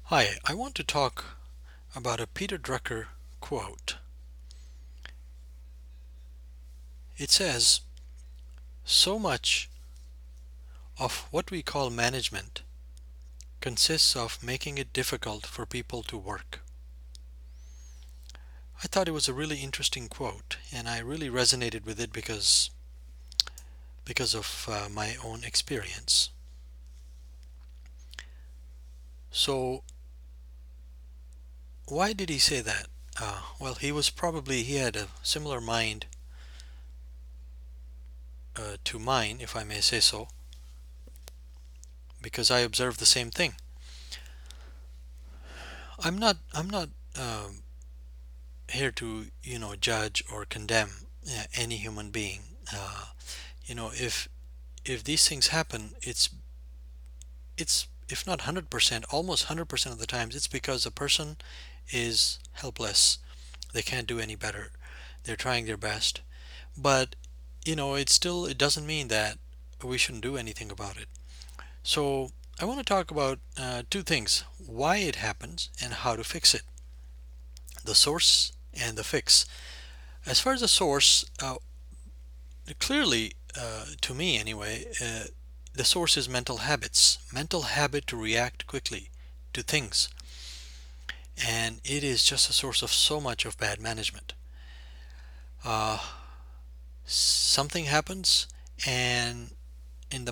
Hi, I want to talk about a Peter Drucker quote. It says, "So much of what we call management consists of making it difficult for people to work." I thought it was a really interesting quote, and I really resonated with it because of my own experience. So, why did he say that? Well, he had a similar mind to mine, if I may say so, because I observed the same thing. I'm not here to judge or condemn any human being. Uh, if these things happen, it's if not 100%, almost 100% of the times, it's because a person is helpless. They can't do any better. They're trying their best, but it doesn't mean that we shouldn't do anything about it. So I want to talk about two things: why it happens and how to fix it. The source and the fix. As far as the source, clearly, to me anyway, the source is mental habits, mental habit to react quickly to things, and it is just a source of so much of bad management. Uh, Something happens, and in the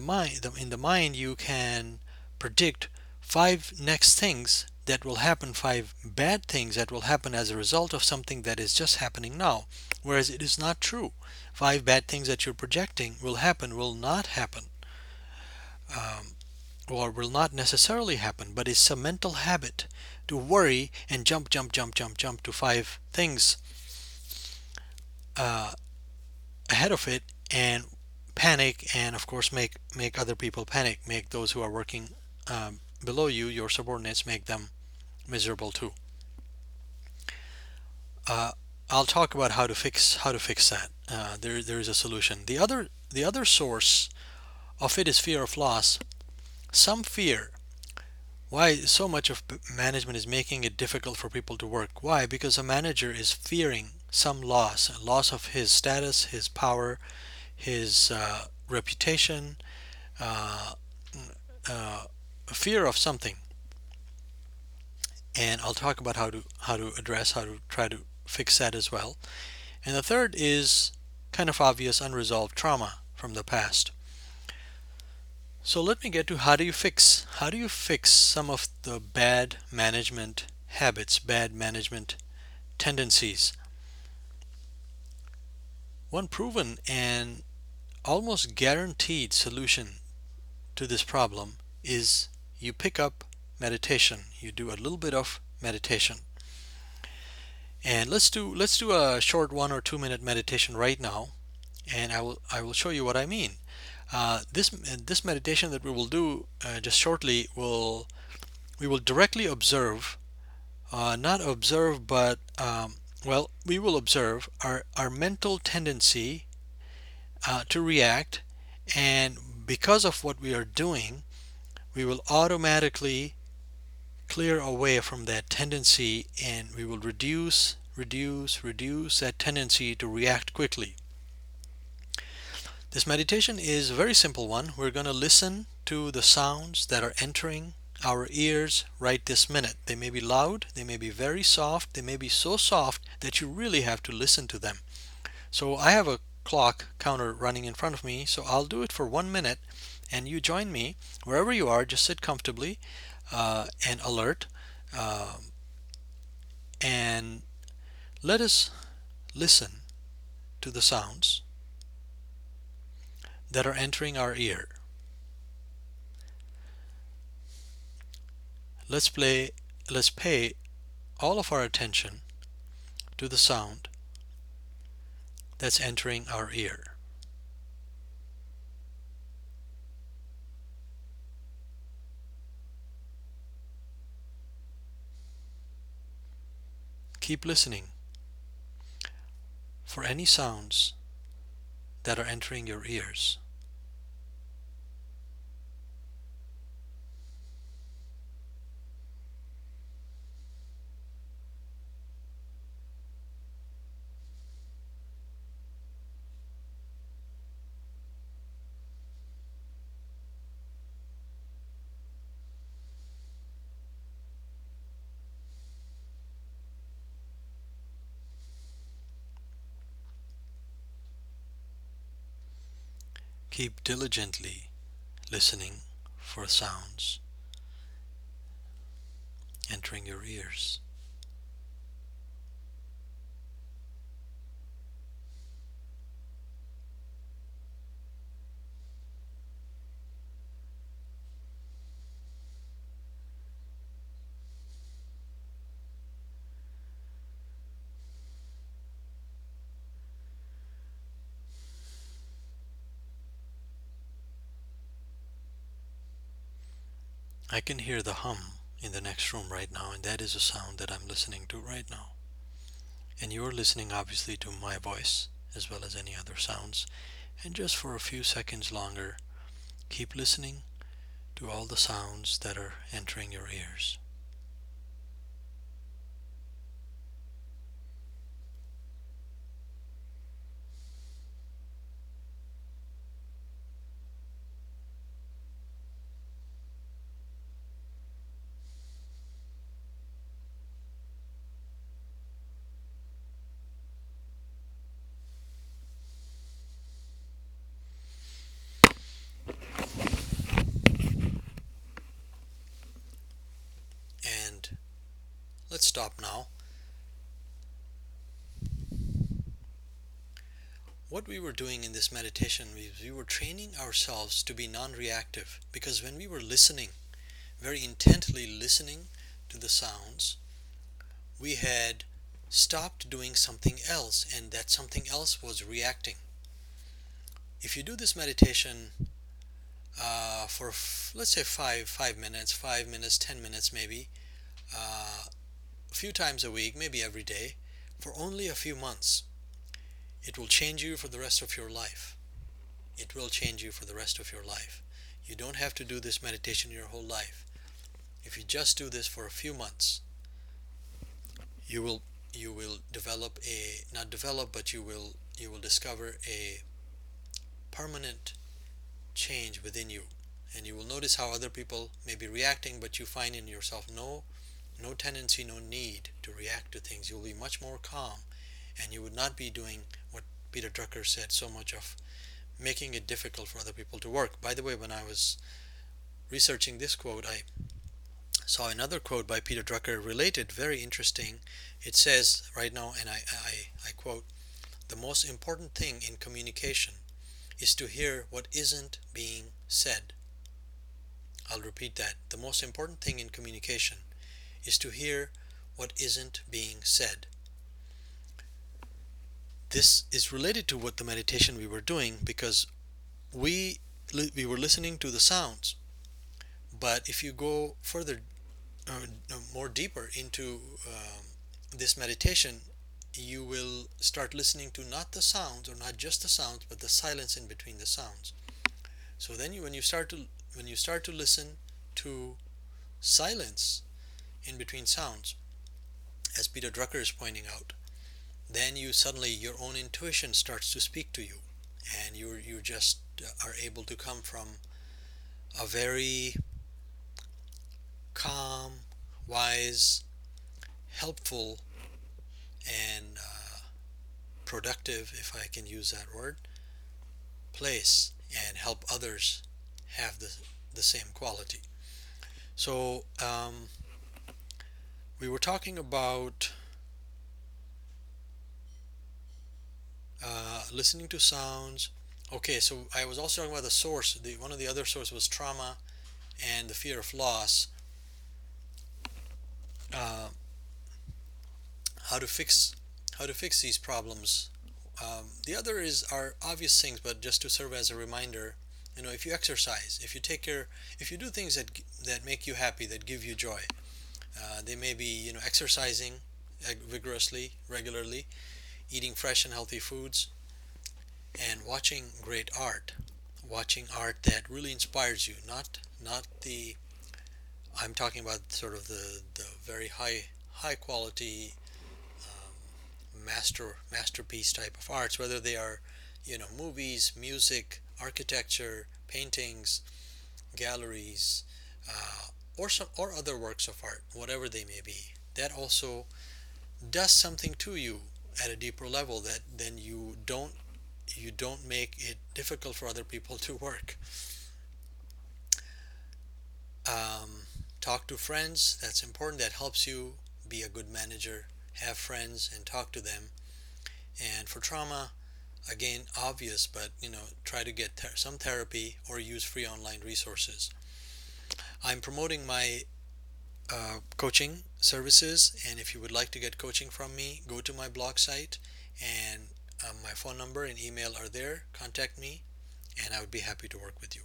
mind you can predict five next things that will happen, five bad things that will happen as a result of something that is just happening now, whereas it is not true. Five bad things that you're projecting will not happen, or will not necessarily happen, but it's a mental habit to worry and jump to five things uh, ahead of it, and panic, and of course make other people panic, make those who are working below you, your subordinates, make them miserable too. uh, I'll talk about how to fix that. There is a solution. The other source of it is fear of loss. Some fear. Why so much of management is making it difficult for people to work? Why? Because a manager is fearing some loss, a loss of his status, his power, his reputation, uh, a fear of something. And I'll talk about how to try to fix that as well. And the third is kind of obvious unresolved trauma from the past. So let me get to how do you fix some of the bad management habits, bad management tendencies. One proven and almost guaranteed solution to this problem is you pick up meditation. You do a little bit of meditation. And let's do a short 1 or 2 minute meditation right now, and I will show you what I mean. This meditation that we will do just shortly will we will directly observe, not observe, but well, we will observe our mental tendency to react, and because of what we are doing, we will automatically clear away from that tendency, and we will reduce that tendency to react quickly. This meditation is a very simple one. We're going to listen to the sounds that are entering our ears right this minute. They may be loud, they may be very soft, they may be so soft that you really have to listen to them. So I have a clock counter running in front of me, so I'll do it for 1 minute, and you join me wherever you are. Just sit comfortably and alert, um, and let us listen to the sounds that are entering our ear. Let's play. Let's pay all of our attention to the sound that's entering our ear. Keep listening for any sounds that are entering your ears. Keep diligently listening for sounds entering your ears. I can hear the hum in the next room right now, and that is a sound that I'm listening to right now. And you're listening obviously to my voice as well as any other sounds. And just for a few seconds longer, keep listening to all the sounds that are entering your ears. And let's stop now. What we were doing in this meditation, we were training ourselves to be non-reactive, because when we were listening, very intently listening to the sounds, we had stopped doing something else, and that something else was reacting. If you do this meditation for let's say 5 minutes, 5 minutes, 10 minutes maybe, a few times a week, maybe every day, for only a few months, it will change you for the rest of your life. It will change you for the rest of your life. You don't have to do this meditation your whole life. If you just do this for a few months, you will develop a, not develop, but you will discover a permanent change within you. And you will notice how other people may be reacting, but you find in yourself no tendency, no need to react to things. You'll be much more calm, and you would not be doing what Peter Drucker said, so much of making it difficult for other people to work. By the way, when I was researching this quote, I saw another quote by Peter Drucker related, very interesting. It says right now, and I quote, "The most important thing in communication is to hear what isn't being said." I'll repeat that. The most important thing in communication is to hear what isn't being said. This is related to what the meditation we were doing, because we were listening to the sounds. But if you go further, more deeper into this meditation, you will start listening to not the sounds, or not just the sounds, but the silence in between the sounds. So then when you start to listen to silence in between sounds, as Peter Drucker is pointing out, then you suddenly, your own intuition starts to speak to you, and you just are able to come from a very calm, wise, helpful, and productive, if I can use that word, place, and help others have the same quality. So we were talking about listening to sounds. Okay, so I was also talking about the source. One of the other sources was trauma and the fear of loss. Uh, how to fix these problems. The other is are obvious things, but just to serve as a reminder. If you exercise, if you take care, if you do things that make you happy, that give you joy, they may be exercising vigorously, regularly, eating fresh and healthy foods, and watching great art, watching art that really inspires you. Not the I'm talking about sort of the very high quality masterpiece type of arts, whether they are movies, music, architecture, paintings, galleries, or other works of art, whatever they may be. That also does something to you at a deeper level that then you don't you don't make it difficult for other people to work. Um, Talk to friends. That's important. That helps you be a good manager. Have friends and talk to them. And for trauma, again, obvious, but try to get some therapy or use free online resources. I'm promoting my coaching services, and if you would like to get coaching from me, go to my blog site, and my phone number and email are there. Contact me, and I would be happy to work with you.